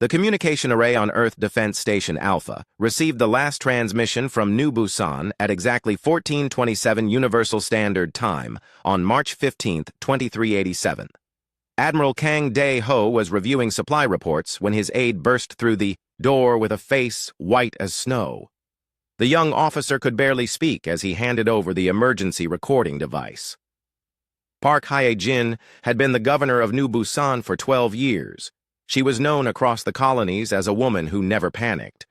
The communication array on Earth Defense Station Alpha received the last transmission from New Busan at exactly 14:27 Universal Standard Time on March 15, 2387. Admiral Kang Dae-ho was reviewing supply reports when his aide burst through the door with a face white as snow. The young officer could barely speak as he handed over the emergency recording device. Park Hye-jin had been the governor of New Busan for 12 years. She was known across the colonies as a woman who never panicked,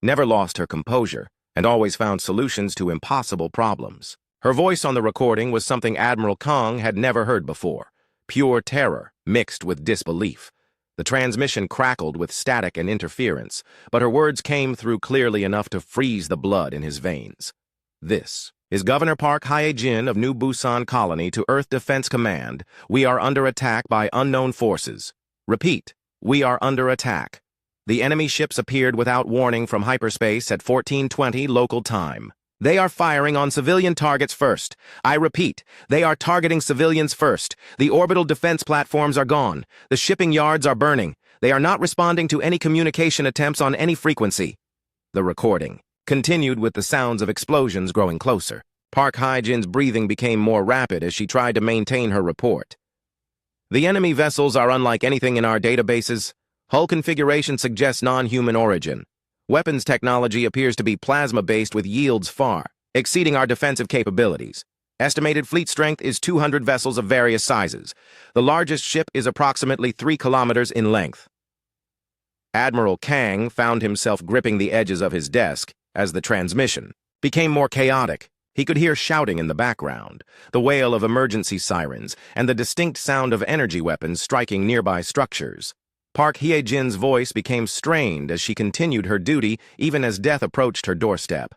never lost her composure, and always found solutions to impossible problems. Her voice on the recording was something Admiral Kang had never heard before, pure terror mixed with disbelief. The transmission crackled with static and interference, but her words came through clearly enough to freeze the blood in his veins. This is Governor Park Hye-jin of New Busan Colony to Earth Defense Command. We are under attack by unknown forces. Repeat. We are under attack. The enemy ships appeared without warning from hyperspace at 14:20 local time. They are firing on civilian targets first. I repeat, they are targeting civilians first. The orbital defense platforms are gone. The shipping yards are burning. They are not responding to any communication attempts on any frequency. The recording continued with the sounds of explosions growing closer. Park Hye-jin's breathing became more rapid as she tried to maintain her report. The enemy vessels are unlike anything in our databases. Hull configuration suggests non-human origin. Weapons technology appears to be plasma-based with yields far exceeding our defensive capabilities. Estimated fleet strength is 200 vessels of various sizes. The largest ship is approximately 3 kilometers in length. Admiral Kang found himself gripping the edges of his desk as the transmission became more chaotic. He could hear shouting in the background, the wail of emergency sirens, and the distinct sound of energy weapons striking nearby structures. Park Hye-jin's voice became strained as she continued her duty even as death approached her doorstep.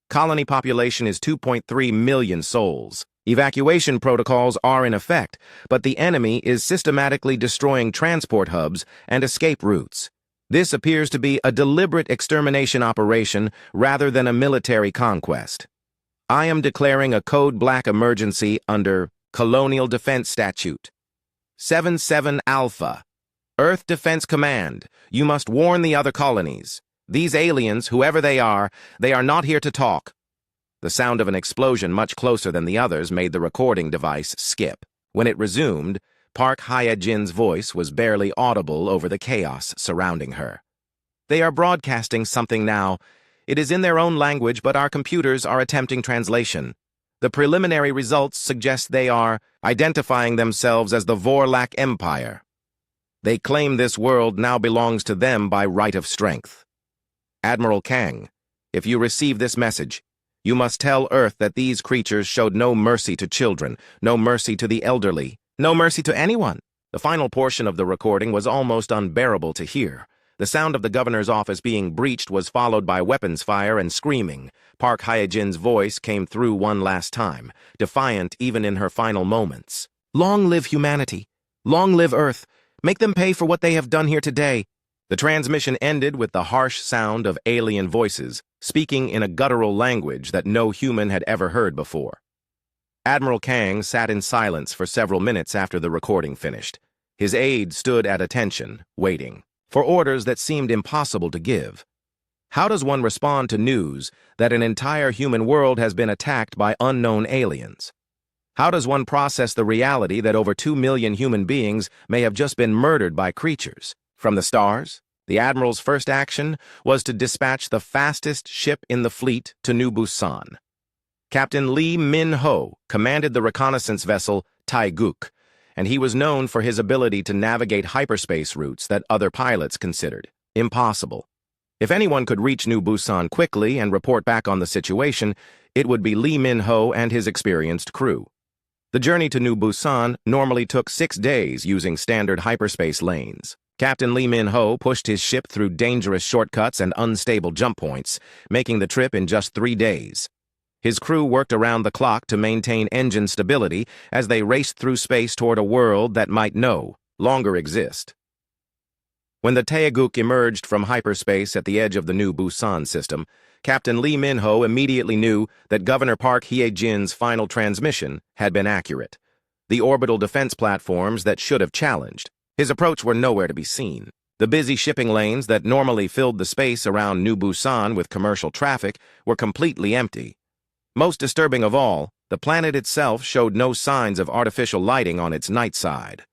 Colony population is 2.3 million souls. Evacuation protocols are in effect, but the enemy is systematically destroying transport hubs and escape routes. This appears to be a deliberate extermination operation rather than a military conquest. I am declaring a Code Black emergency under Colonial Defense Statute. 77 Alpha. Earth Defense Command, you must warn the other colonies. These aliens, whoever they are not here to talk. The sound of an explosion much closer than the others made the recording device skip. When it resumed, Park Hye-jin's voice was barely audible over the chaos surrounding her. They are broadcasting something now. It is in their own language, but our computers are attempting translation. The preliminary results suggest they are identifying themselves as the Vorlak Empire. They claim this world now belongs to them by right of strength. Admiral Kang, if you receive this message, you must tell Earth that these creatures showed no mercy to children, no mercy to the elderly, no mercy to anyone. The final portion of the recording was almost unbearable to hear. The sound of the governor's office being breached was followed by weapons fire and screaming. Park Hye-jin's voice came through one last time, defiant even in her final moments. Long live humanity. Long live Earth. Make them pay for what they have done here today. The transmission ended with the harsh sound of alien voices, speaking in a guttural language that no human had ever heard before. Admiral Kang sat in silence for several minutes after the recording finished. His aide stood at attention, waiting for orders that seemed impossible to give. How does one respond to news that an entire human world has been attacked by unknown aliens? How does one process the reality that over 2 million human beings may have just been murdered by creatures? From the stars, the Admiral's first action was to dispatch the fastest ship in the fleet to New Busan. Captain Lee Min-ho commanded the reconnaissance vessel Taeguk, and he was known for his ability to navigate hyperspace routes that other pilots considered impossible. If anyone could reach New Busan quickly and report back on the situation, it would be Lee Min-ho and his experienced crew. The journey to New Busan normally took 6 days using standard hyperspace lanes. Captain Lee Min-ho pushed his ship through dangerous shortcuts and unstable jump points, making the trip in just 3 days. His crew worked around the clock to maintain engine stability as they raced through space toward a world that might no longer exist. When the Taeguk emerged from hyperspace at the edge of the New Busan system, Captain Lee Min-ho immediately knew that Governor Park Hye-jin's final transmission had been accurate. The orbital defense platforms that should have challenged his approach were nowhere to be seen. The busy shipping lanes that normally filled the space around New Busan with commercial traffic were completely empty. Most disturbing of all, the planet itself showed no signs of artificial lighting on its night side.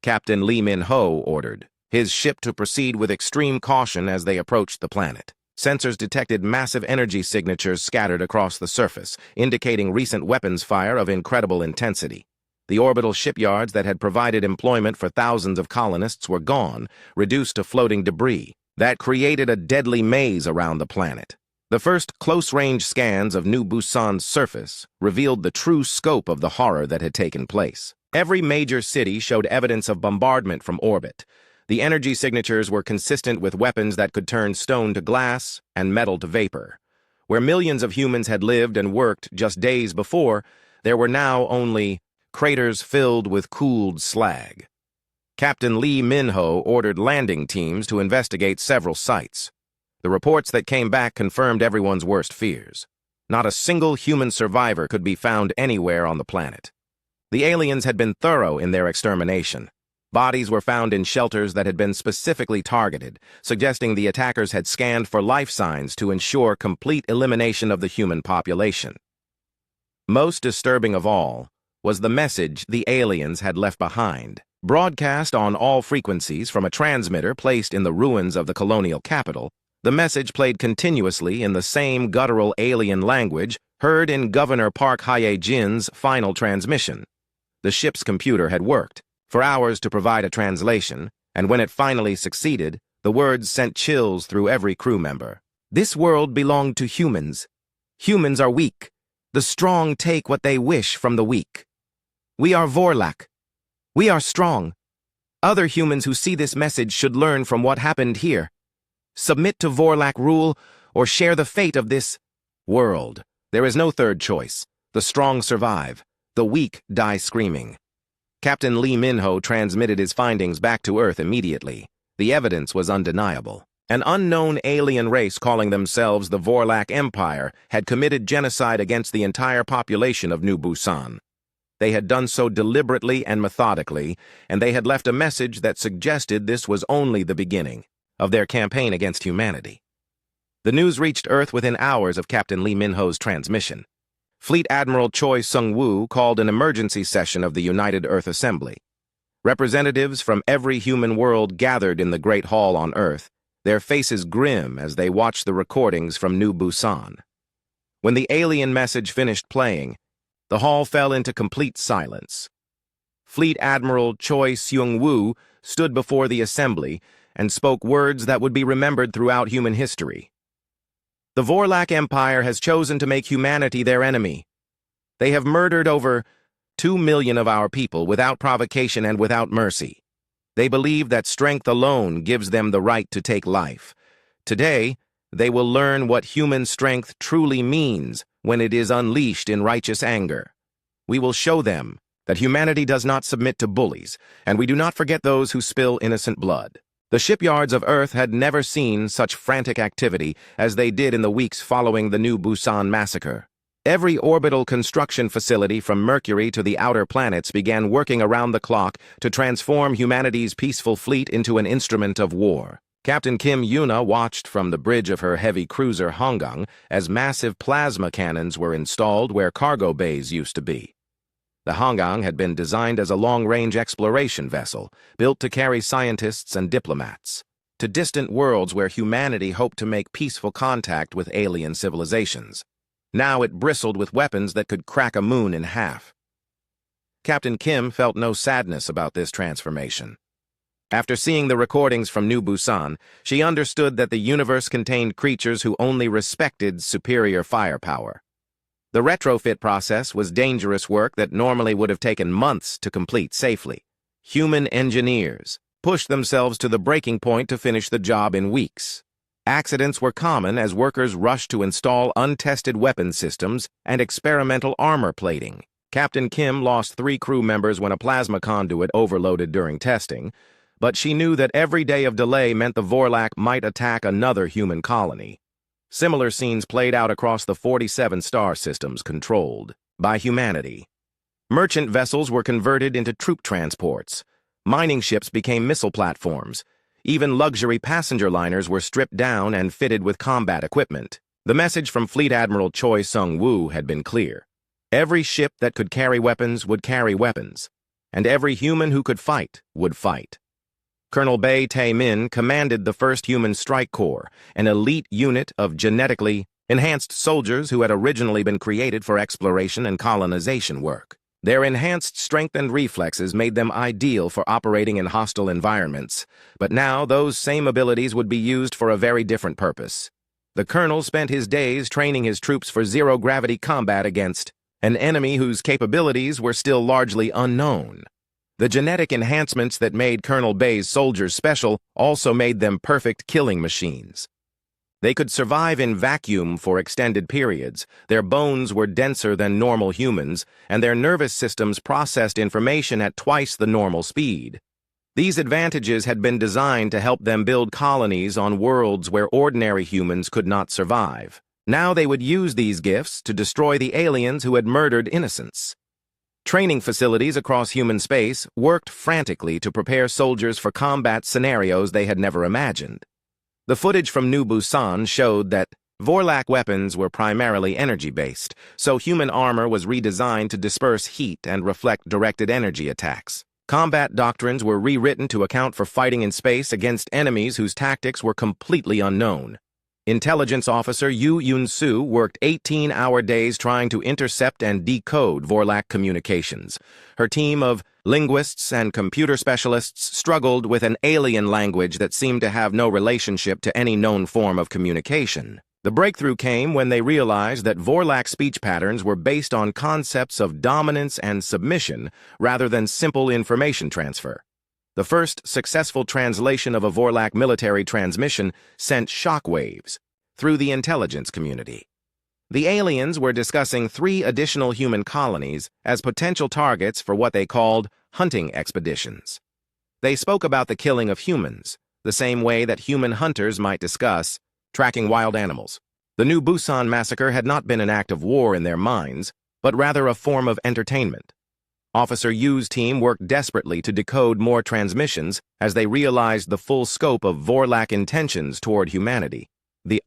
Captain Lee Min-ho ordered his ship to proceed with extreme caution as they approached the planet. Sensors detected massive energy signatures scattered across the surface, indicating recent weapons fire of incredible intensity. The orbital shipyards that had provided employment for thousands of colonists were gone, reduced to floating debris. That created a deadly maze around the planet. The first close-range scans of New Busan's surface revealed the true scope of the horror that had taken place. Every major city showed evidence of bombardment from orbit. The energy signatures were consistent with weapons that could turn stone to glass and metal to vapor. Where millions of humans had lived and worked just days before, there were now only craters filled with cooled slag. Captain Lee Min-ho ordered landing teams to investigate several sites. The reports that came back confirmed everyone's worst fears. Not a single human survivor could be found anywhere on the planet. The aliens had been thorough in their extermination. Bodies were found in shelters that had been specifically targeted, suggesting the attackers had scanned for life signs to ensure complete elimination of the human population. Most disturbing of all was the message the aliens had left behind. Broadcast on all frequencies from a transmitter placed in the ruins of the colonial capital, the message played continuously in the same guttural alien language heard in Governor Park Hye-jin's final transmission. The ship's computer had worked for hours to provide a translation, and when it finally succeeded, the words sent chills through every crew member. This world belonged to humans. Humans are weak. The strong take what they wish from the weak. We are Vorlak. We are strong. Other humans who see this message should learn from what happened here. Submit to Vorlak rule or share the fate of this world. There is no third choice. The strong survive. The weak die screaming. Captain Lee Min-ho transmitted his findings back to Earth immediately. The evidence was undeniable. An unknown alien race calling themselves the Vorlak Empire had committed genocide against the entire population of New Busan. They had done so deliberately and methodically, and they had left a message that suggested this was only the beginning of their campaign against humanity. The news reached Earth within hours of Captain Lee Min-ho's transmission. Fleet Admiral Choi Sung-woo called an emergency session of the United Earth Assembly. Representatives from every human world gathered in the Great Hall on Earth, their faces grim as they watched the recordings from New Busan. When the alien message finished playing, the hall fell into complete silence. Fleet Admiral Choi Seung-woo stood before the assembly and spoke words that would be remembered throughout human history. The Vorlak Empire has chosen to make humanity their enemy. They have murdered over 2 million of our people without provocation and without mercy. They believe that strength alone gives them the right to take life. Today, they will learn what human strength truly means when it is unleashed in righteous anger. We will show them that humanity does not submit to bullies, and we do not forget those who spill innocent blood. The shipyards of Earth had never seen such frantic activity as they did in the weeks following the New Busan massacre. Every orbital construction facility from Mercury to the outer planets began working around the clock to transform humanity's peaceful fleet into an instrument of war. Captain Kim Yuna watched from the bridge of her heavy cruiser Honggang as massive plasma cannons were installed where cargo bays used to be. The Honggang had been designed as a long-range exploration vessel, built to carry scientists and diplomats to distant worlds where humanity hoped to make peaceful contact with alien civilizations. Now it bristled with weapons that could crack a moon in half. Captain Kim felt no sadness about this transformation. After seeing the recordings from New Busan, she understood that the universe contained creatures who only respected superior firepower. The retrofit process was dangerous work that normally would have taken months to complete safely. Human engineers pushed themselves to the breaking point to finish the job in weeks. Accidents were common as workers rushed to install untested weapon systems and experimental armor plating. Captain Kim lost 3 crew members when a plasma conduit overloaded during testing, but she knew that every day of delay meant the Vorlak might attack another human colony. Similar scenes played out across the 47 star systems controlled by humanity. Merchant vessels were converted into troop transports. Mining ships became missile platforms. Even luxury passenger liners were stripped down and fitted with combat equipment. The message from Fleet Admiral Choi Sung-woo had been clear. Every ship that could carry weapons would carry weapons, and every human who could fight would fight. Colonel Bae Tae-min commanded the 1st Human Strike Corps, an elite unit of genetically enhanced soldiers who had originally been created for exploration and colonization work. Their enhanced strength and reflexes made them ideal for operating in hostile environments, but now those same abilities would be used for a very different purpose. The colonel spent his days training his troops for zero-gravity combat against an enemy whose capabilities were still largely unknown. The genetic enhancements that made Colonel Bae's soldiers special also made them perfect killing machines. They could survive in vacuum for extended periods, their bones were denser than normal humans, and their nervous systems processed information at twice the normal speed. These advantages had been designed to help them build colonies on worlds where ordinary humans could not survive. Now they would use these gifts to destroy the aliens who had murdered innocents. Training facilities across human space worked frantically to prepare soldiers for combat scenarios they had never imagined. The footage from New Busan showed that Vorlak weapons were primarily energy-based, so human armor was redesigned to disperse heat and reflect directed energy attacks. Combat doctrines were rewritten to account for fighting in space against enemies whose tactics were completely unknown. Intelligence officer Yu Yun-soo worked 18-hour days trying to intercept and decode Vorlak communications. Her team of linguists and computer specialists struggled with an alien language that seemed to have no relationship to any known form of communication. The breakthrough came when they realized that Vorlak speech patterns were based on concepts of dominance and submission rather than simple information transfer. The first successful translation of a Vorlak military transmission sent shockwaves through the intelligence community. The aliens were discussing 3 additional human colonies as potential targets for what they called hunting expeditions. They spoke about the killing of humans, the same way that human hunters might discuss tracking wild animals. The New Busan massacre had not been an act of war in their minds, but rather a form of entertainment. Officer Yu's team worked desperately to decode more transmissions as they realized the full scope of Vorlak intentions toward humanity. The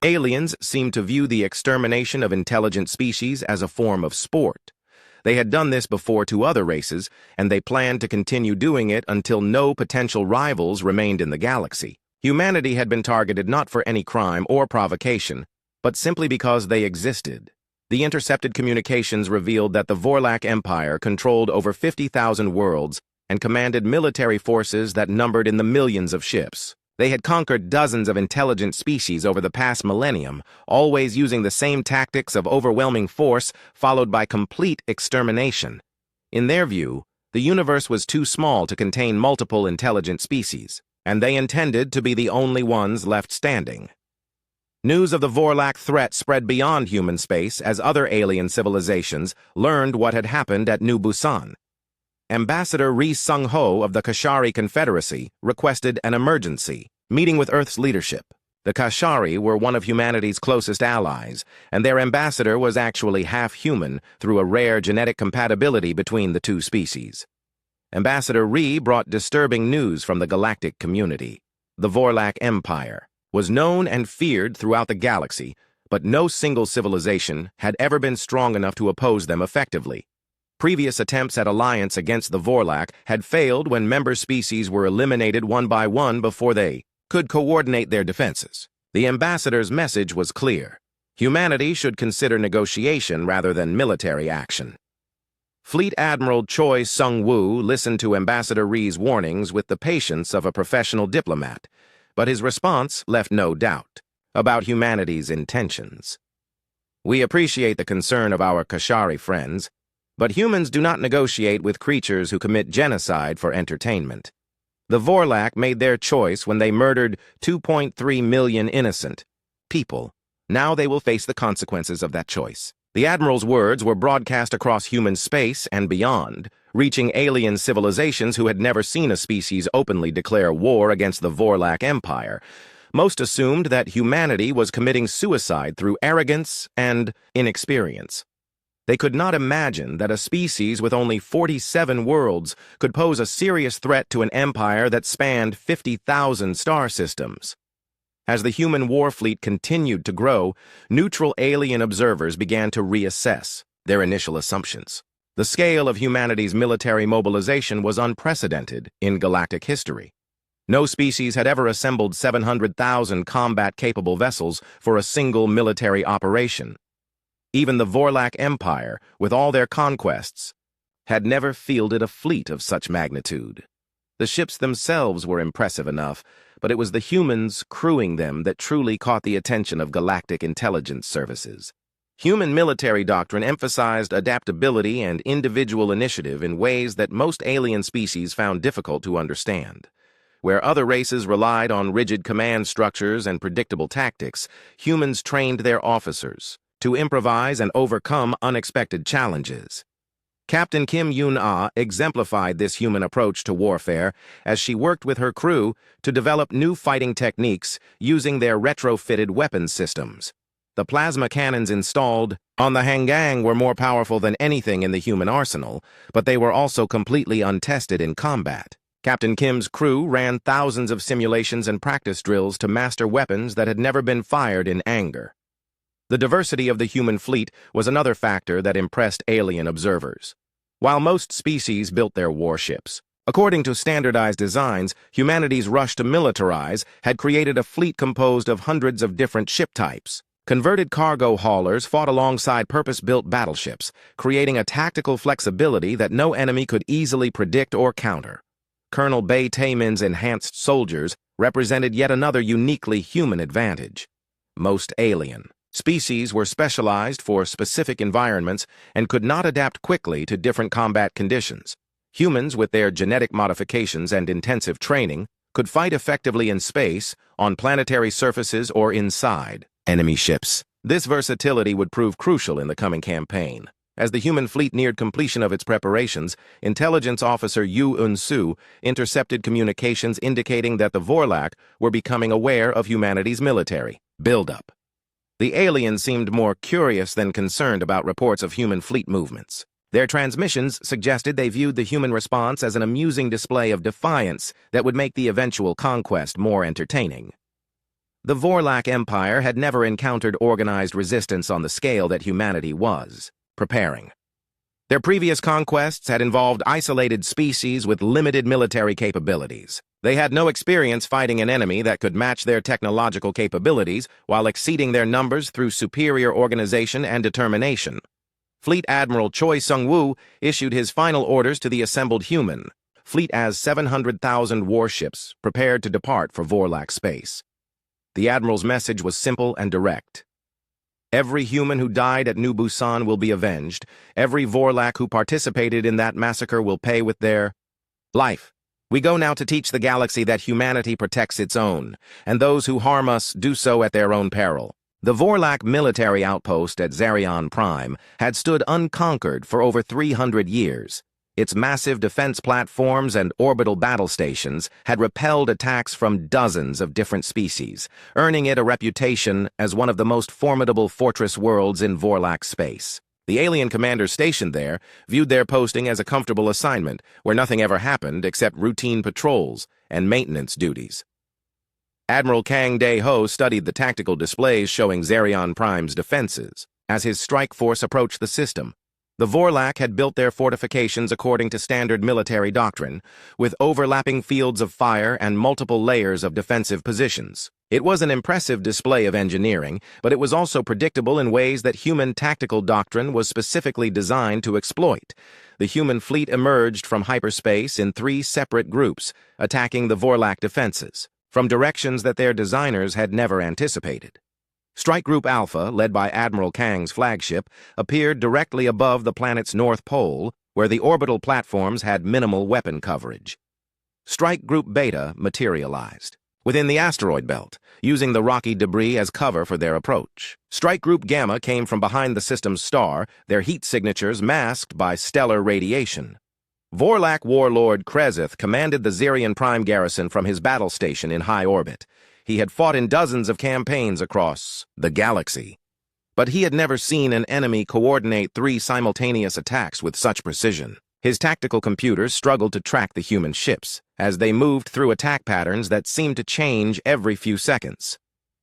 aliens seemed to view the extermination of intelligent species as a form of sport. They had done this before to other races, and they planned to continue doing it until no potential rivals remained in the galaxy. Humanity had been targeted not for any crime or provocation, but simply because they existed. The intercepted communications revealed that the Vorlak Empire controlled over 50,000 worlds and commanded military forces that numbered in the millions of ships. They had conquered dozens of intelligent species over the past millennium, always using the same tactics of overwhelming force followed by complete extermination. In their view, the universe was too small to contain multiple intelligent species, and they intended to be the only ones left standing. News of the Vorlak threat spread beyond human space as other alien civilizations learned what had happened at New Busan. Ambassador Ri Sung-ho of the Kashari Confederacy requested an emergency meeting with Earth's leadership. The Kashari were one of humanity's closest allies, and their ambassador was actually half human through a rare genetic compatibility between the 2 species. Ambassador Ri brought disturbing news from the galactic community. The Vorlak Empire was known and feared throughout the galaxy, but no single civilization had ever been strong enough to oppose them effectively. Previous attempts at alliance against the Vorlak had failed when member species were eliminated one by one before they could coordinate their defenses. The ambassador's message was clear. Humanity should consider negotiation rather than military action. Fleet Admiral Choi Sung-woo listened to Ambassador Ri's warnings with the patience of a professional diplomat, but his response left no doubt about humanity's intentions. We appreciate the concern of our Kashari friends, but humans do not negotiate with creatures who commit genocide for entertainment. The Vorlak made their choice when they murdered 2.3 million innocent people. Now they will face the consequences of that choice. The Admiral's words were broadcast across human space and beyond, reaching alien civilizations who had never seen a species openly declare war against the Vorlak Empire. Most assumed that humanity was committing suicide through arrogance and inexperience. They could not imagine that a species with only 47 worlds could pose a serious threat to an empire that spanned 50,000 star systems. As the human war fleet continued to grow, neutral alien observers began to reassess their initial assumptions. The scale of humanity's military mobilization was unprecedented in galactic history. No species had ever assembled 700,000 combat-capable vessels for a single military operation. Even the Vorlak Empire, with all their conquests, had never fielded a fleet of such magnitude. The ships themselves were impressive enough, but it was the humans crewing them that truly caught the attention of galactic intelligence services. Human military doctrine emphasized adaptability and individual initiative in ways that most alien species found difficult to understand. Where other races relied on rigid command structures and predictable tactics, humans trained their officers to improvise and overcome unexpected challenges. Captain Kim Yoon-ah exemplified this human approach to warfare as she worked with her crew to develop new fighting techniques using their retrofitted weapons systems. The plasma cannons installed on the Hangang were more powerful than anything in the human arsenal, but they were also completely untested in combat. Captain Kim's crew ran thousands of simulations and practice drills to master weapons that had never been fired in anger. The diversity of the human fleet was another factor that impressed alien observers. While most species built their warships, according to standardized designs, humanity's rush to militarize had created a fleet composed of hundreds of different ship types. Converted cargo haulers fought alongside purpose-built battleships, creating a tactical flexibility that no enemy could easily predict or counter. Colonel Bay Taemin's enhanced soldiers represented yet another uniquely human advantage. Most alien species were specialized for specific environments and could not adapt quickly to different combat conditions. Humans, with their genetic modifications and intensive training, could fight effectively in space, on planetary surfaces, or inside enemy ships. This versatility would prove crucial in the coming campaign. As the human fleet neared completion of its preparations, intelligence officer Yu Un-soo intercepted communications indicating that the Vorlak were becoming aware of humanity's military buildup. The aliens seemed more curious than concerned about reports of human fleet movements. Their transmissions suggested they viewed the human response as an amusing display of defiance that would make the eventual conquest more entertaining. The Vorlak Empire had never encountered organized resistance on the scale that humanity was preparing. Their previous conquests had involved isolated species with limited military capabilities. They had no experience fighting an enemy that could match their technological capabilities while exceeding their numbers through superior organization and determination. Fleet Admiral Choi Sung-woo issued his final orders to the assembled human fleet as 700,000 warships prepared to depart for Vorlak space. The Admiral's message was simple and direct. Every human who died at New Busan will be avenged. Every Vorlak who participated in that massacre will pay with their life. We go now to teach the galaxy that humanity protects its own, and those who harm us do so at their own peril. The Vorlak military outpost at Zarion Prime had stood unconquered for over 300 years. Its massive defense platforms and orbital battle stations had repelled attacks from dozens of different species, earning it a reputation as one of the most formidable fortress worlds in Vorlak space. The alien commanders stationed there viewed their posting as a comfortable assignment where nothing ever happened except routine patrols and maintenance duties. Admiral Kang Dae-ho studied the tactical displays showing Zarion Prime's defenses. As his strike force approached the system, the Vorlak had built their fortifications according to standard military doctrine, with overlapping fields of fire and multiple layers of defensive positions. It was an impressive display of engineering, but it was also predictable in ways that human tactical doctrine was specifically designed to exploit. The human fleet emerged from hyperspace in 3 separate groups, attacking the Vorlak defenses, from directions that their designers had never anticipated. Strike Group Alpha, led by Admiral Kang's flagship, appeared directly above the planet's north pole, where the orbital platforms had minimal weapon coverage. Strike Group Beta materialized within the asteroid belt, using the rocky debris as cover for their approach. Strike Group Gamma came from behind the system's star, their heat signatures masked by stellar radiation. Vorlak warlord Krezith commanded the Zarion Prime garrison from his battle station in high orbit. He had fought in dozens of campaigns across the galaxy. But he had never seen an enemy coordinate 3 simultaneous attacks with such precision. His tactical computers struggled to track the human ships, as they moved through attack patterns that seemed to change every few seconds.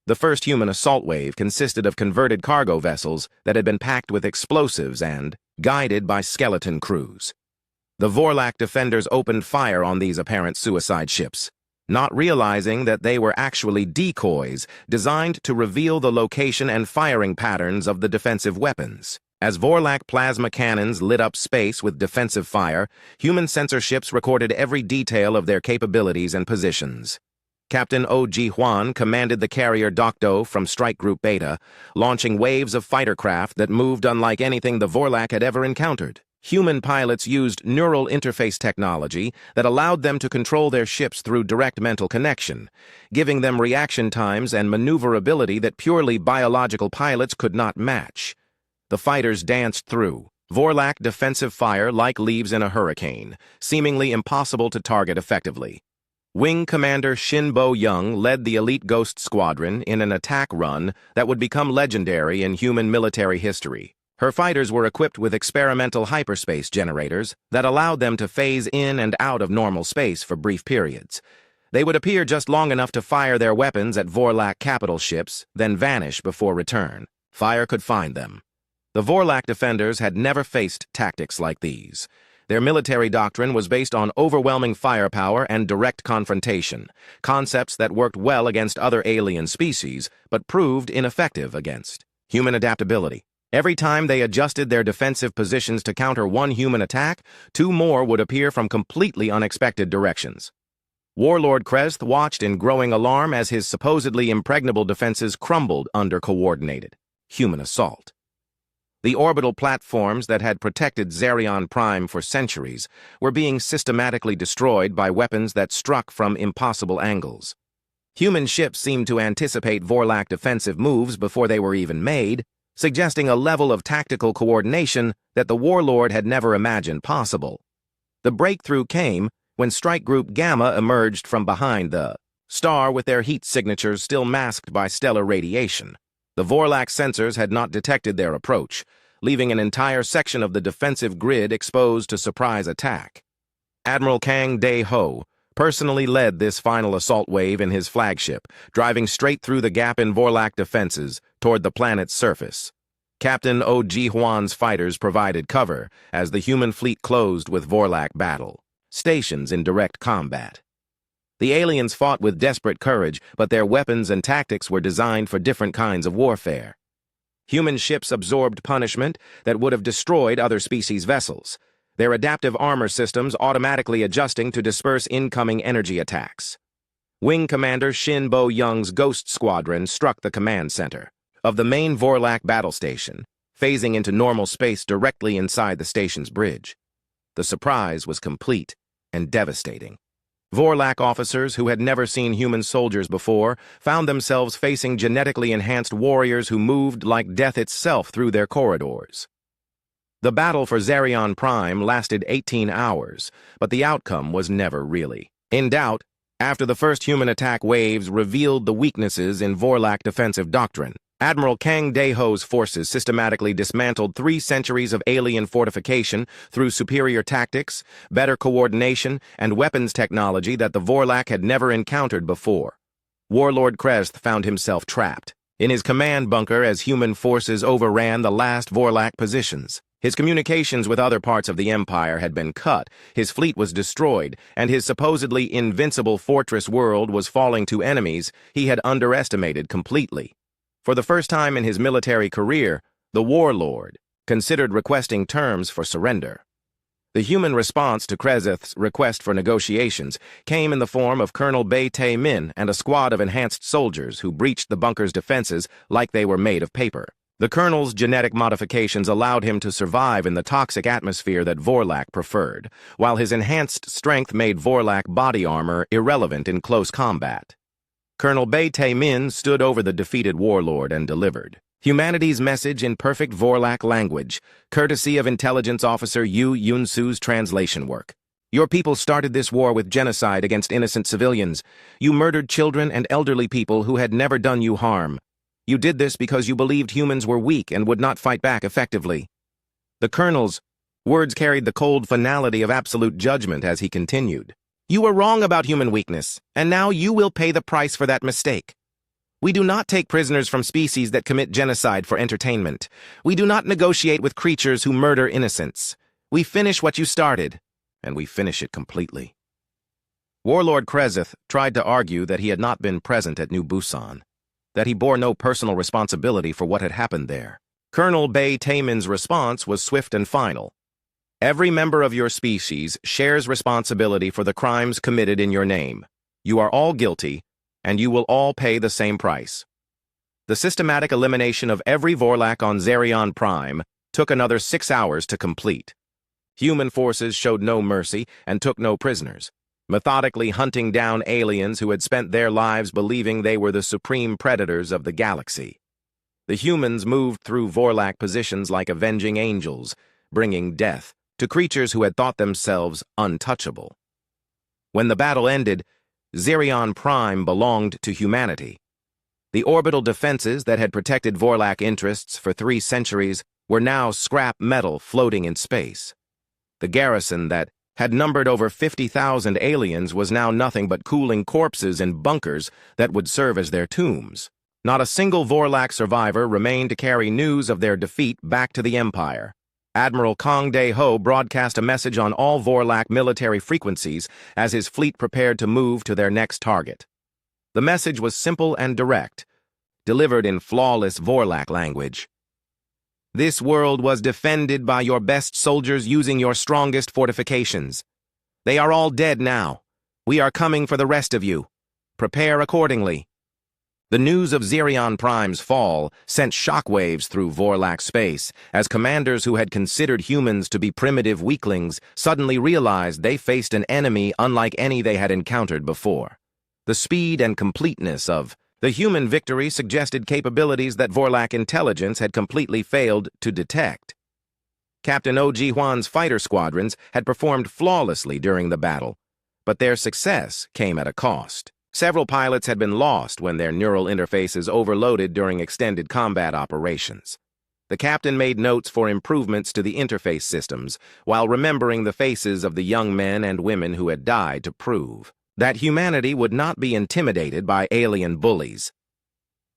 The first human assault wave consisted of converted cargo vessels that had been packed with explosives and guided by skeleton crews. The Vorlak defenders opened fire on these apparent suicide ships, not realizing that they were actually decoys designed to reveal the location and firing patterns of the defensive weapons. As Vorlak plasma cannons lit up space with defensive fire, human sensor ships recorded every detail of their capabilities and positions. Captain O.G. Huan commanded the carrier Docto from Strike Group Beta, launching waves of fighter craft that moved unlike anything the Vorlak had ever encountered. Human pilots used neural interface technology that allowed them to control their ships through direct mental connection, giving them reaction times and maneuverability that purely biological pilots could not match. The fighters danced through Vorlak defensive fire like leaves in a hurricane, seemingly impossible to target effectively. Wing Commander Shin Bo-young led the elite Ghost Squadron in an attack run that would become legendary in human military history. Her fighters were equipped with experimental hyperspace generators that allowed them to phase in and out of normal space for brief periods. They would appear just long enough to fire their weapons at Vorlak capital ships, then vanish before return. Fire could find them. The Vorlak defenders had never faced tactics like these. Their military doctrine was based on overwhelming firepower and direct confrontation, concepts that worked well against other alien species, but proved ineffective against human adaptability. Every time they adjusted their defensive positions to counter one human attack, 2 more would appear from completely unexpected directions. Warlord Krezth watched in growing alarm as his supposedly impregnable defenses crumbled under coordinated human assault. The orbital platforms that had protected Zerion Prime for centuries were being systematically destroyed by weapons that struck from impossible angles. Human ships seemed to anticipate Vorlak defensive moves before they were even made, suggesting a level of tactical coordination that the Warlord had never imagined possible. The breakthrough came when Strike Group Gamma emerged from behind the star with their heat signatures still masked by stellar radiation. The Vorlak sensors had not detected their approach, leaving an entire section of the defensive grid exposed to surprise attack. Admiral Kang Dae-ho personally led this final assault wave in his flagship, driving straight through the gap in Vorlak defenses toward the planet's surface. Captain O.G. Huan's fighters provided cover as the human fleet closed with Vorlak battle stations in direct combat. The aliens fought with desperate courage, but their weapons and tactics were designed for different kinds of warfare. Human ships absorbed punishment that would have destroyed other species' vessels, their adaptive armor systems automatically adjusting to disperse incoming energy attacks. Wing Commander Shin Bo-young's Ghost Squadron struck the command center of the main Vorlak battle station, phasing into normal space directly inside the station's bridge. The surprise was complete and devastating. Vorlak officers who had never seen human soldiers before found themselves facing genetically enhanced warriors who moved like death itself through their corridors. The battle for Zerion Prime lasted 18 hours, but the outcome was never really in doubt after the first human attack waves revealed the weaknesses in Vorlak defensive doctrine. Admiral Kang Dae-ho's forces systematically dismantled 3 centuries of alien fortification through superior tactics, better coordination, and weapons technology that the Vorlak had never encountered before. Warlord Krezth found himself trapped in his command bunker as human forces overran the last Vorlak positions. His communications with other parts of the Empire had been cut, his fleet was destroyed, and his supposedly invincible fortress world was falling to enemies he had underestimated completely. For the first time in his military career, the Warlord considered requesting terms for surrender. The human response to Krezth's request for negotiations came in the form of Colonel Bei Tae-min and a squad of enhanced soldiers who breached the bunker's defenses like they were made of paper. The Colonel's genetic modifications allowed him to survive in the toxic atmosphere that Vorlak preferred, while his enhanced strength made Vorlak body armor irrelevant in close combat. Colonel Bei Tae-min stood over the defeated warlord and delivered humanity's message in perfect Vorlak language, courtesy of intelligence officer Yu Yun-su's translation work. Your people started this war with genocide against innocent civilians. You murdered children and elderly people who had never done you harm. You did this because you believed humans were weak and would not fight back effectively. The colonel's words carried the cold finality of absolute judgment as he continued. You were wrong about human weakness, and now you will pay the price for that mistake. We do not take prisoners from species that commit genocide for entertainment. We do not negotiate with creatures who murder innocents. We finish what you started, and we finish it completely. Warlord Krezeth tried to argue that he had not been present at New Busan, that he bore no personal responsibility for what had happened there. Colonel Bay Taemin's response was swift and final. Every member of your species shares responsibility for the crimes committed in your name. You are all guilty, and you will all pay the same price. The systematic elimination of every Vorlak on Zerion Prime took another 6 hours to complete. Human forces showed no mercy and took no prisoners, methodically hunting down aliens who had spent their lives believing they were the supreme predators of the galaxy. The humans moved through Vorlak positions like avenging angels, bringing death to creatures who had thought themselves untouchable. When the battle ended, Zerion Prime belonged to humanity. The orbital defenses that had protected Vorlak interests for 3 centuries were now scrap metal floating in space. The garrison that had numbered over 50,000 aliens was now nothing but cooling corpses in bunkers that would serve as their tombs. Not a single Vorlak survivor remained to carry news of their defeat back to the Empire. Admiral Kong Dae-ho broadcast a message on all Vorlak military frequencies as his fleet prepared to move to their next target. The message was simple and direct, delivered in flawless Vorlak language. This world was defended by your best soldiers using your strongest fortifications. They are all dead now. We are coming for the rest of you. Prepare accordingly. The news of Zerion Prime's fall sent shockwaves through Vorlak space as commanders who had considered humans to be primitive weaklings suddenly realized they faced an enemy unlike any they had encountered before. The speed and completeness of the human victory suggested capabilities that Vorlak intelligence had completely failed to detect. Captain O.G. Hwan's fighter squadrons had performed flawlessly during the battle, but their success came at a cost. Several pilots had been lost when their neural interfaces overloaded during extended combat operations. The captain made notes for improvements to the interface systems, while remembering the faces of the young men and women who had died to prove that humanity would not be intimidated by alien bullies.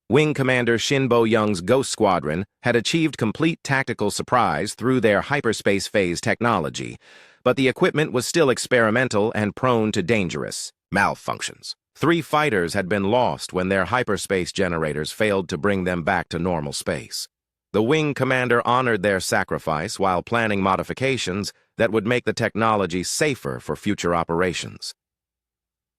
Wing Commander Shin Bo-young's Ghost Squadron had achieved complete tactical surprise through their hyperspace phase technology, but the equipment was still experimental and prone to dangerous malfunctions. 3 fighters had been lost when their hyperspace generators failed to bring them back to normal space. The Wing Commander honored their sacrifice while planning modifications that would make the technology safer for future operations.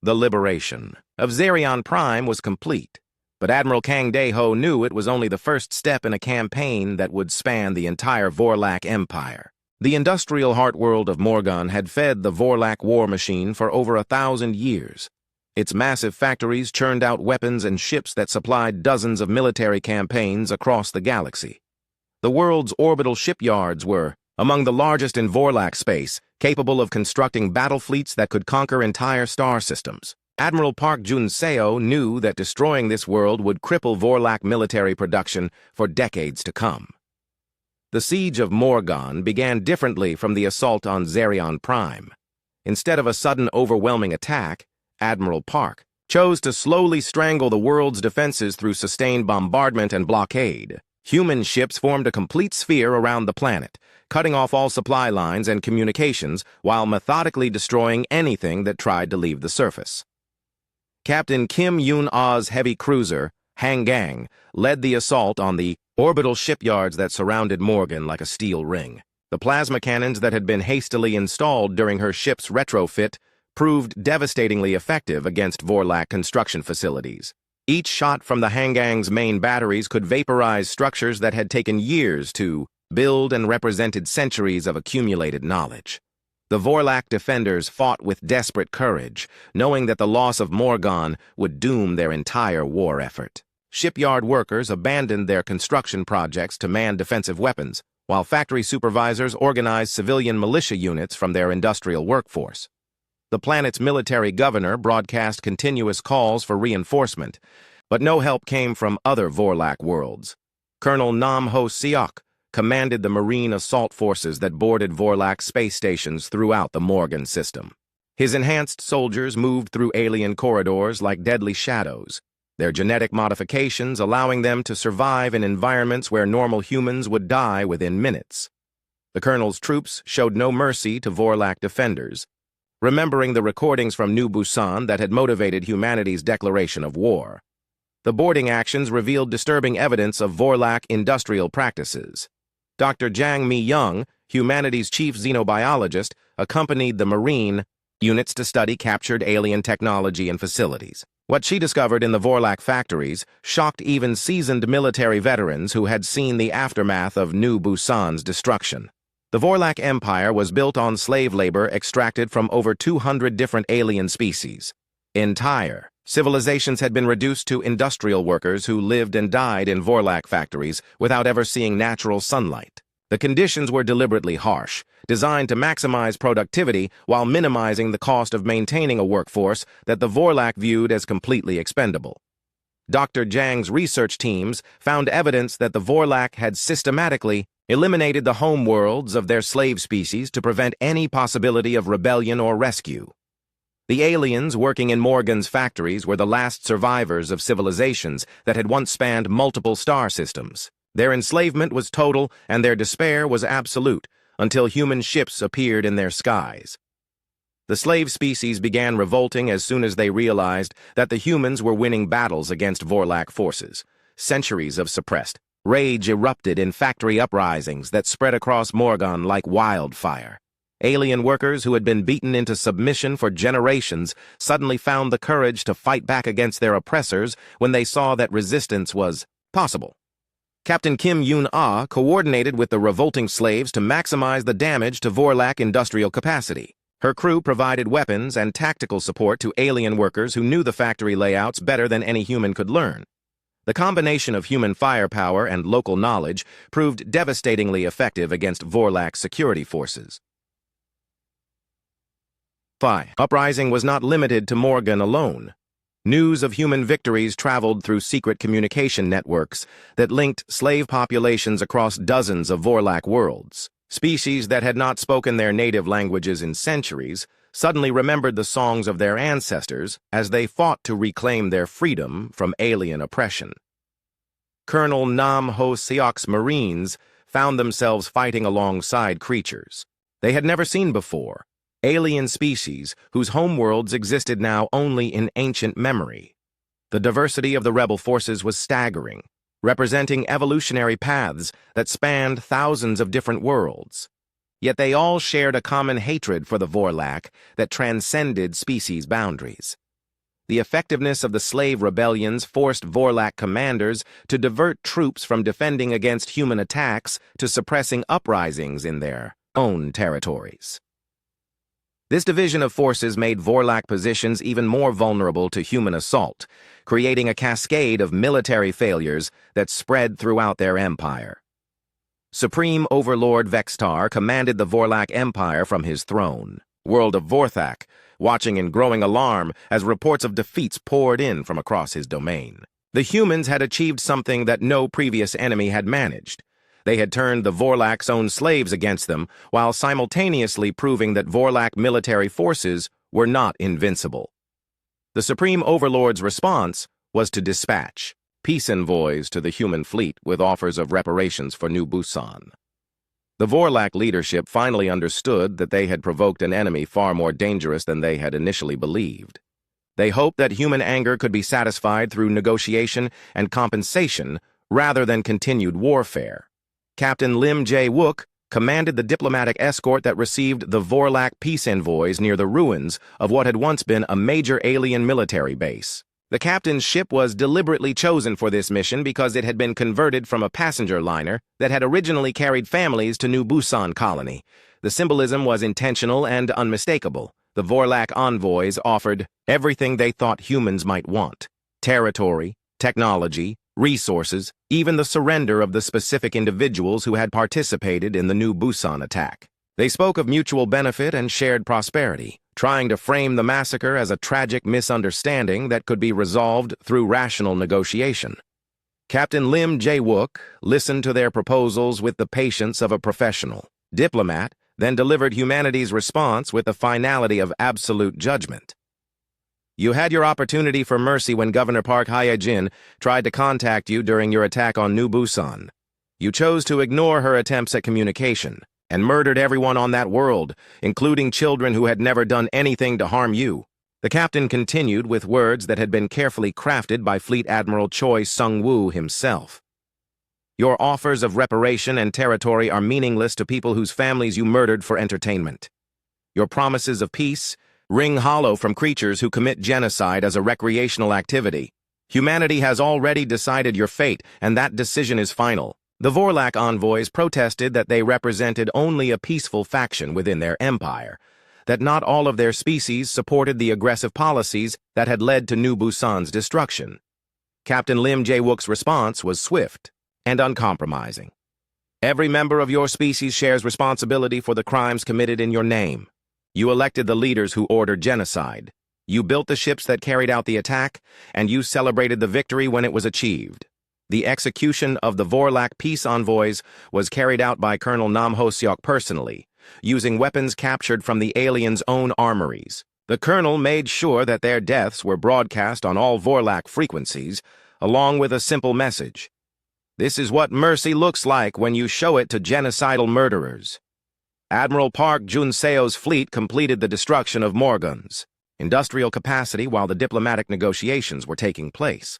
The liberation of Zerion Prime was complete, but Admiral Kang Dae-ho knew it was only the first step in a campaign that would span the entire Vorlak Empire. The industrial heartworld of Morgan had fed the Vorlak war machine for over 1,000 years. Its massive factories churned out weapons and ships that supplied dozens of military campaigns across the galaxy. The world's orbital shipyards were among the largest in Vorlak space, capable of constructing battle fleets that could conquer entire star systems. Admiral Park Jun-seo knew that destroying this world would cripple Vorlak military production for decades to come. The siege of Morgan began differently from the assault on Zerion Prime. Instead of a sudden overwhelming attack, Admiral Park chose to slowly strangle the world's defenses through sustained bombardment and blockade. Human ships formed a complete sphere around the planet, cutting off all supply lines and communications while methodically destroying anything that tried to leave the surface. Captain Kim Yoon-ah's heavy cruiser, Hangang, led the assault on the orbital shipyards that surrounded Morgan like a steel ring. The plasma cannons that had been hastily installed during her ship's retrofit proved devastatingly effective against Vorlak construction facilities. Each shot from the Hangang's main batteries could vaporize structures that had taken years to build and represented centuries of accumulated knowledge. The Vorlak defenders fought with desperate courage, knowing that the loss of Morgan would doom their entire war effort. Shipyard workers abandoned their construction projects to man defensive weapons, while factory supervisors organized civilian militia units from their industrial workforce. The planet's military governor broadcast continuous calls for reinforcement, But no help came from other Vorlak worlds. Colonel Nam Ho Siok commanded the marine assault forces that boarded Vorlak space stations throughout the Morgan system. His enhanced soldiers moved through alien corridors like deadly shadows, their genetic modifications allowing them to survive in environments where normal humans would die within minutes. The colonel's troops showed no mercy to Vorlak defenders, remembering the recordings from New Busan that had motivated humanity's declaration of war. The boarding actions revealed disturbing evidence of Vorlak industrial practices. Dr. Jang Mi-young, humanity's chief xenobiologist, accompanied the marine units to study captured alien technology and facilities. What she discovered in the Vorlak factories shocked even seasoned military veterans who had seen the aftermath of New Busan's destruction. The Vorlak Empire was built on slave labor extracted from over 200 different alien species. Entire civilizations had been reduced to industrial workers who lived and died in Vorlak factories without ever seeing natural sunlight. The conditions were deliberately harsh, designed to maximize productivity while minimizing the cost of maintaining a workforce that the Vorlak viewed as completely expendable. Dr. Jang's research teams found evidence that the Vorlak had systematically eliminated the home worlds of their slave species to prevent any possibility of rebellion or rescue. The aliens working in Morgan's factories were the last survivors of civilizations that had once spanned multiple star systems. Their enslavement was total and their despair was absolute until human ships appeared in their skies. The slave species began revolting as soon as they realized that the humans were winning battles against Vorlak forces. Centuries of suppressed rage erupted in factory uprisings that spread across Morgan like wildfire. Alien workers who had been beaten into submission for generations suddenly found the courage to fight back against their oppressors when they saw that resistance was possible. Captain Kim Yoon-ah coordinated with the revolting slaves to maximize the damage to Vorlak industrial capacity. Her crew provided weapons and tactical support to alien workers who knew the factory layouts better than any human could learn. The combination of human firepower and local knowledge proved devastatingly effective against Vorlak's security forces. The uprising was not limited to Morgan alone. News of human victories traveled through secret communication networks that linked slave populations across dozens of Vorlak worlds. Species that had not spoken their native languages in centuries suddenly remembered the songs of their ancestors as they fought to reclaim their freedom from alien oppression. Colonel Nam Ho Siok's Marines found themselves fighting alongside creatures they had never seen before. Alien species whose homeworlds existed now only in ancient memory. The diversity of the rebel forces was staggering, representing evolutionary paths that spanned thousands of different worlds. Yet they all shared a common hatred for the Vorlak that transcended species boundaries. The effectiveness of the slave rebellions forced Vorlak commanders to divert troops from defending against human attacks to suppressing uprisings in their own territories. This division of forces made Vorlak positions even more vulnerable to human assault, creating a cascade of military failures that spread throughout their empire. Supreme Overlord Vextar commanded the Vorlak Empire from his throne, world of Vorthak, watching in growing alarm as reports of defeats poured in from across his domain. The humans had achieved something that no previous enemy had managed. They had turned the Vorlak's own slaves against them, while simultaneously proving that Vorlak military forces were not invincible. The Supreme Overlord's response was to dispatch peace envoys to the human fleet with offers of reparations for New Busan. The Vorlak leadership finally understood that they had provoked an enemy far more dangerous than they had initially believed. They hoped that human anger could be satisfied through negotiation and compensation rather than continued warfare. Captain Lim Jae-wook commanded the diplomatic escort that received the Vorlak peace envoys near the ruins of what had once been a major alien military base. The captain's ship was deliberately chosen for this mission because it had been converted from a passenger liner that had originally carried families to New Busan colony. The symbolism was intentional and unmistakable. The Vorlak envoys offered everything they thought humans might want: territory, technology, resources, even the surrender of the specific individuals who had participated in the New Busan attack. They spoke of mutual benefit and shared prosperity, trying to frame the massacre as a tragic misunderstanding that could be resolved through rational negotiation. Captain Lim Jae-wook listened to their proposals with the patience of a professional diplomat, then delivered humanity's response with the finality of absolute judgment. You had your opportunity for mercy when Governor Park Hye-jin tried to contact you during your attack on New Busan. You chose to ignore her attempts at communication and murdered everyone on that world, including children who had never done anything to harm you. The captain continued with words that had been carefully crafted by Fleet Admiral Choi Sung-woo himself. Your offers of reparation and territory are meaningless to people whose families you murdered for entertainment. Your promises of peace ring hollow from creatures who commit genocide as a recreational activity. Humanity has already decided your fate, and that decision is final. The Vorlak envoys protested that they represented only a peaceful faction within their empire, that not all of their species supported the aggressive policies that had led to New Busan's destruction. Captain Lim Jae-wook's response was swift and uncompromising. Every member of your species shares responsibility for the crimes committed in your name. You elected the leaders who ordered genocide. You built the ships that carried out the attack, and you celebrated the victory when it was achieved. The execution of the Vorlak peace envoys was carried out by Colonel Nam Ho-seok personally, using weapons captured from the aliens' own armories. The colonel made sure that their deaths were broadcast on all Vorlak frequencies, along with a simple message. This is what mercy looks like when you show it to genocidal murderers. Admiral Park Jun-seo's fleet completed the destruction of Morgan's industrial capacity while the diplomatic negotiations were taking place.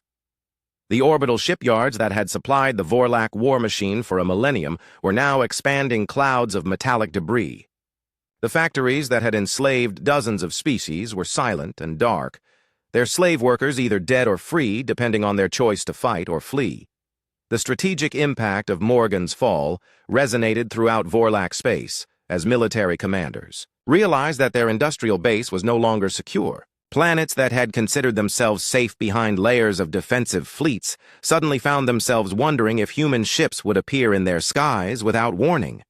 The orbital shipyards that had supplied the Vorlak war machine for a millennium were now expanding clouds of metallic debris. The factories that had enslaved dozens of species were silent and dark, their slave workers either dead or free, depending on their choice to fight or flee. The strategic impact of Morgan's fall resonated throughout Vorlak space as military commanders realized that their industrial base was no longer secure. Planets that had considered themselves safe behind layers of defensive fleets suddenly found themselves wondering if human ships would appear in their skies without warning.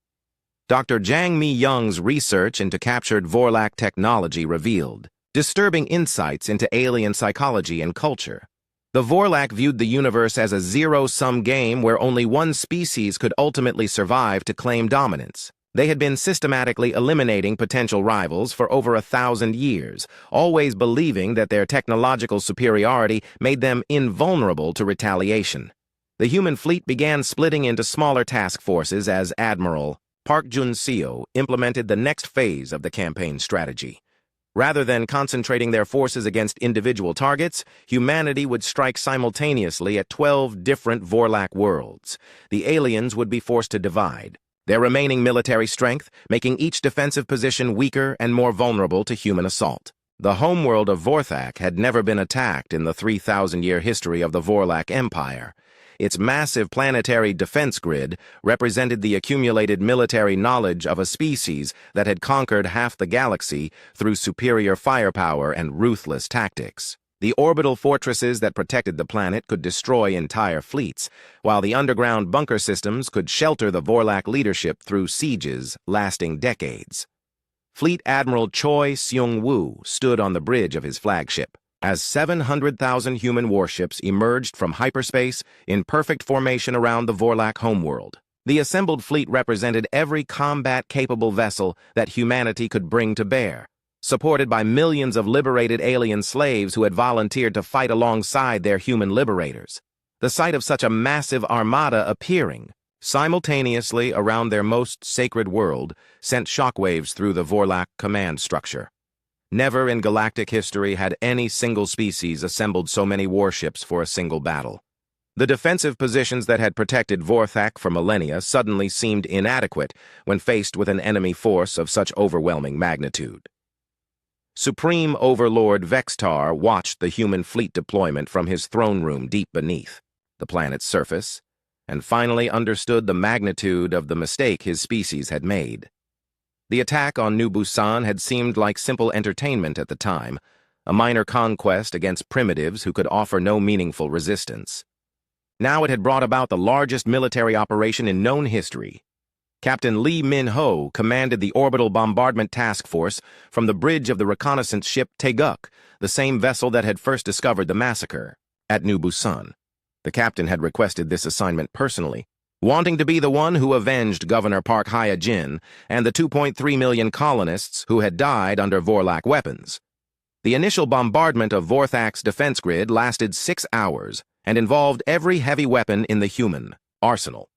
Dr. Jang Mi-young's research into captured Vorlak technology revealed disturbing insights into alien psychology and culture. The Vorlak viewed the universe as a zero-sum game where only one species could ultimately survive to claim dominance. They had been systematically eliminating potential rivals for over 1,000 years, always believing that their technological superiority made them invulnerable to retaliation. The human fleet began splitting into smaller task forces as Admiral Park Jun-seo implemented the next phase of the campaign strategy. Rather than concentrating their forces against individual targets, humanity would strike simultaneously at 12 different Vorlak worlds. The aliens would be forced to divide, their remaining military strength making each defensive position weaker and more vulnerable to human assault. The homeworld of Vorthak had never been attacked in the 3,000-year history of the Vorlak Empire. Its massive planetary defense grid represented the accumulated military knowledge of a species that had conquered half the galaxy through superior firepower and ruthless tactics. The orbital fortresses that protected the planet could destroy entire fleets, while the underground bunker systems could shelter the Vorlak leadership through sieges lasting decades. Fleet Admiral Choi Seung-woo stood on the bridge of his flagship as 700,000 human warships emerged from hyperspace in perfect formation around the Vorlak homeworld. The assembled fleet represented every combat-capable vessel that humanity could bring to bear, supported by millions of liberated alien slaves who had volunteered to fight alongside their human liberators. The sight of such a massive armada appearing simultaneously around their most sacred world sent shockwaves through the Vorlak command structure. Never in galactic history had any single species assembled so many warships for a single battle. The defensive positions that had protected Vorthak for millennia suddenly seemed inadequate when faced with an enemy force of such overwhelming magnitude. Supreme Overlord Vextar watched the human fleet deployment from his throne room deep beneath the planet's surface, and finally understood the magnitude of the mistake his species had made. The attack on New Busan had seemed like simple entertainment at the time, a minor conquest against primitives who could offer no meaningful resistance. Now it had brought about the largest military operation in known history. Captain Lee Min-ho commanded the Orbital Bombardment Task Force from the bridge of the reconnaissance ship Taeguk, the same vessel that had first discovered the massacre at New Busan. The captain had requested this assignment personally, wanting to be the one who avenged Governor Park Hye-jin and the 2.3 million colonists who had died under Vorlak weapons. The initial bombardment of Vorthak's defense grid lasted 6 hours and involved every heavy weapon in the human arsenal.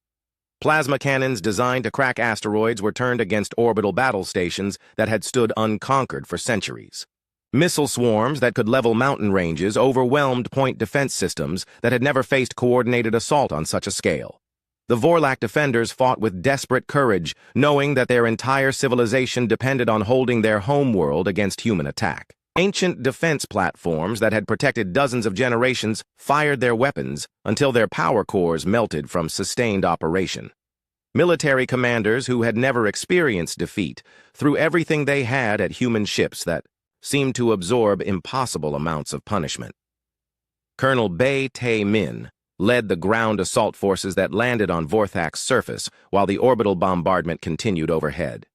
Plasma cannons designed to crack asteroids were turned against orbital battle stations that had stood unconquered for centuries. Missile swarms that could level mountain ranges overwhelmed point defense systems that had never faced coordinated assault on such a scale. The Vorlak defenders fought with desperate courage, knowing that their entire civilization depended on holding their homeworld against human attack. Ancient defense platforms that had protected dozens of generations fired their weapons until their power cores melted from sustained operation. Military commanders who had never experienced defeat threw everything they had at human ships that seemed to absorb impossible amounts of punishment. Colonel Bae Tae-min led the ground assault forces that landed on Vorthak's surface while the orbital bombardment continued overhead.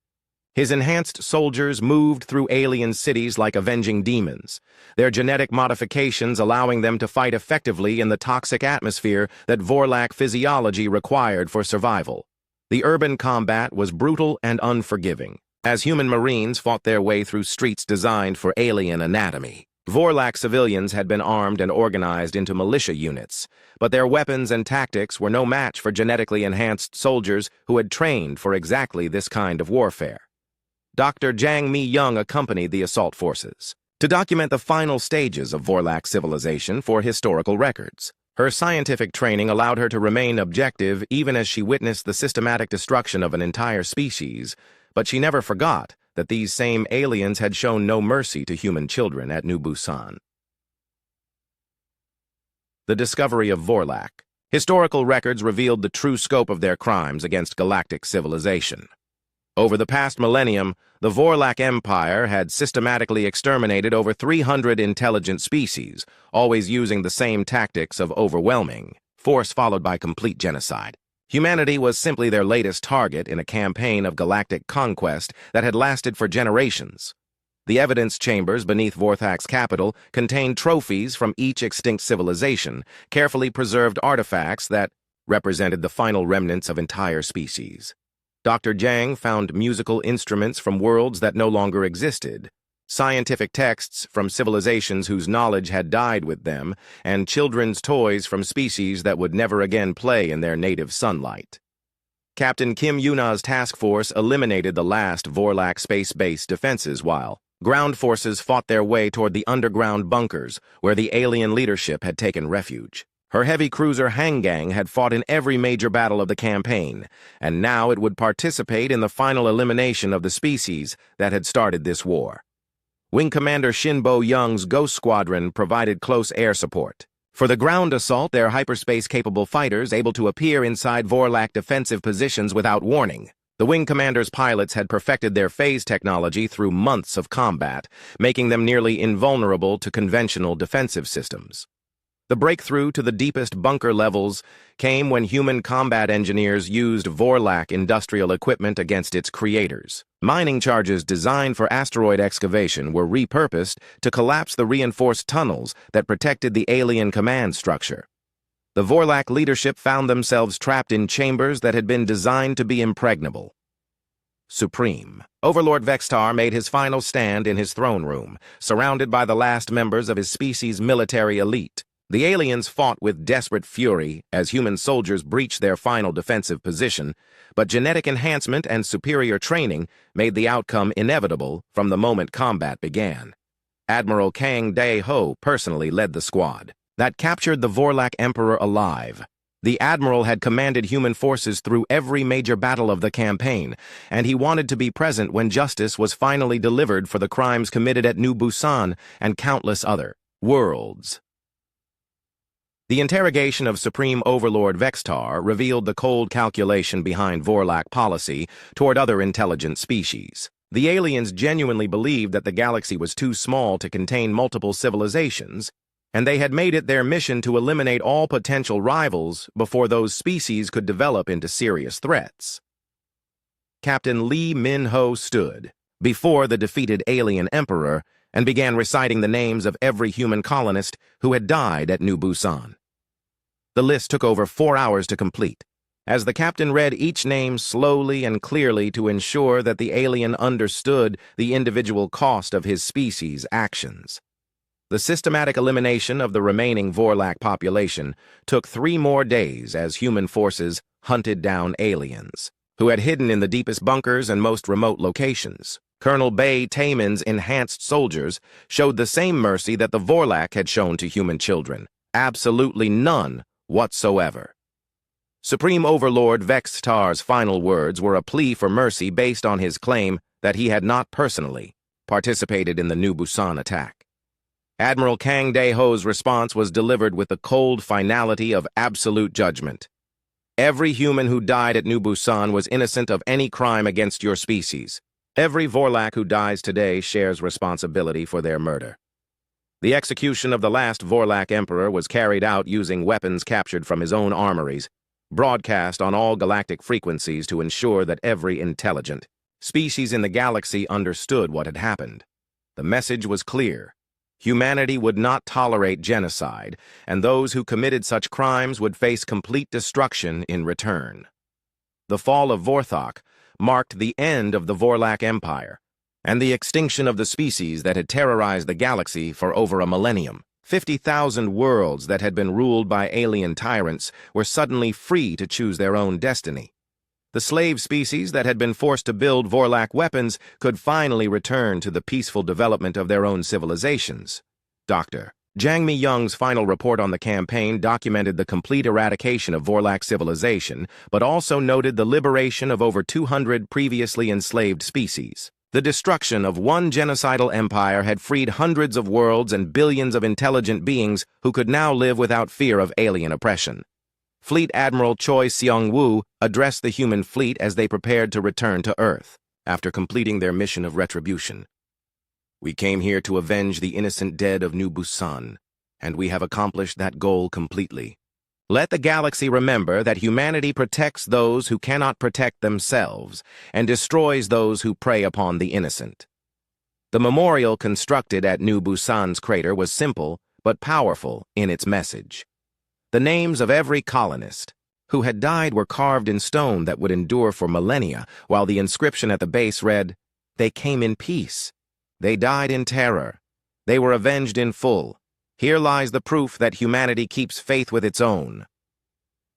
His enhanced soldiers moved through alien cities like avenging demons, their genetic modifications allowing them to fight effectively in the toxic atmosphere that Vorlak physiology required for survival. The urban combat was brutal and unforgiving, as human marines fought their way through streets designed for alien anatomy. Vorlak civilians had been armed and organized into militia units, but their weapons and tactics were no match for genetically enhanced soldiers who had trained for exactly this kind of warfare. Dr. Jang Mi-young accompanied the assault forces to document the final stages of Vorlak civilization for historical records. Her scientific training allowed her to remain objective even as she witnessed the systematic destruction of an entire species, but she never forgot that these same aliens had shown no mercy to human children at New Busan. The discovery of Vorlak. Historical records revealed the true scope of their crimes against galactic civilization. Over the past millennium, the Vorlak Empire had systematically exterminated over 300 intelligent species, always using the same tactics of overwhelming force followed by complete genocide. Humanity was simply their latest target in a campaign of galactic conquest that had lasted for generations. The evidence chambers beneath Vorthak's capital contained trophies from each extinct civilization, carefully preserved artifacts that represented the final remnants of entire species. Dr. Jang found musical instruments from worlds that no longer existed, scientific texts from civilizations whose knowledge had died with them, and children's toys from species that would never again play in their native sunlight. Captain Kim Yuna's task force eliminated the last Vorlak space-based defenses while ground forces fought their way toward the underground bunkers where the alien leadership had taken refuge. Her heavy cruiser Hanggang had fought in every major battle of the campaign, and now it would participate in the final elimination of the species that had started this war. Wing Commander Shinbo Young's Ghost Squadron provided close air support. For the ground assault, their hyperspace-capable fighters able to appear inside Vorlak defensive positions without warning. The Wing Commander's pilots had perfected their phase technology through months of combat, making them nearly invulnerable to conventional defensive systems. The breakthrough to the deepest bunker levels came when human combat engineers used Vorlak industrial equipment against its creators. Mining charges designed for asteroid excavation were repurposed to collapse the reinforced tunnels that protected the alien command structure. The Vorlak leadership found themselves trapped in chambers that had been designed to be impregnable. Supreme. Overlord Vextar made his final stand in his throne room, surrounded by the last members of his species' military elite. The aliens fought with desperate fury as human soldiers breached their final defensive position, but genetic enhancement and superior training made the outcome inevitable from the moment combat began. Admiral Kang Dae-ho personally led the squad that captured the Vorlak Emperor alive. The Admiral had commanded human forces through every major battle of the campaign, and he wanted to be present when justice was finally delivered for the crimes committed at New Busan and countless other worlds. The interrogation of Supreme Overlord Vextar revealed the cold calculation behind Vorlak policy toward other intelligent species. The aliens genuinely believed that the galaxy was too small to contain multiple civilizations, and they had made it their mission to eliminate all potential rivals before those species could develop into serious threats. Captain Lee Min-ho stood before the defeated alien emperor and began reciting the names of every human colonist who had died at New Busan. The list took over 4 hours to complete, as the captain read each name slowly and clearly to ensure that the alien understood the individual cost of his species' actions. The systematic elimination of the remaining Vorlak population took 3 more days as human forces hunted down aliens, who had hidden in the deepest bunkers and most remote locations. Colonel Bay Taemin's enhanced soldiers showed the same mercy that the Vorlak had shown to human children. Absolutely none whatsoever. Supreme Overlord Vextar's final words were a plea for mercy based on his claim that he had not personally participated in the New Busan attack. Admiral Kang Dae-ho's response was delivered with the cold finality of absolute judgment. Every human who died at New Busan was innocent of any crime against your species. Every Vorlak who dies today shares responsibility for their murder. The execution of the last Vorlak emperor was carried out using weapons captured from his own armories, broadcast on all galactic frequencies to ensure that every intelligent species in the galaxy understood what had happened. The message was clear. Humanity would not tolerate genocide, and those who committed such crimes would face complete destruction in return. The fall of Vorthok marked the end of the Vorlak Empire and the extinction of the species that had terrorized the galaxy for over a millennium. 50,000 worlds that had been ruled by alien tyrants were suddenly free to choose their own destiny. The slave species that had been forced to build Vorlak weapons could finally return to the peaceful development of their own civilizations. Dr. Jang Mi-young's final report on the campaign documented the complete eradication of Vorlak civilization, but also noted the liberation of over 200 previously enslaved species. The destruction of one genocidal empire had freed hundreds of worlds and billions of intelligent beings who could now live without fear of alien oppression. Fleet Admiral Choi Seong-woo addressed the human fleet as they prepared to return to Earth after completing their mission of retribution. "We came here to avenge the innocent dead of New Busan, and we have accomplished that goal completely. Let the galaxy remember that humanity protects those who cannot protect themselves and destroys those who prey upon the innocent." The memorial constructed at New Busan's crater was simple but powerful in its message. The names of every colonist who had died were carved in stone that would endure for millennia, while the inscription at the base read, "They came in peace. They died in terror. They were avenged in full. Here lies the proof that humanity keeps faith with its own."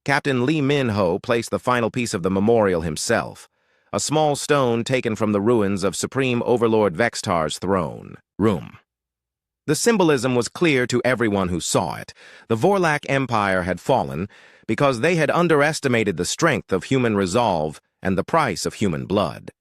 Captain Lee Min-ho placed the final piece of the memorial himself, a small stone taken from the ruins of Supreme Overlord Vextar's throne room. The symbolism was clear to everyone who saw it. The Vorlak Empire had fallen because they had underestimated the strength of human resolve and the price of human blood.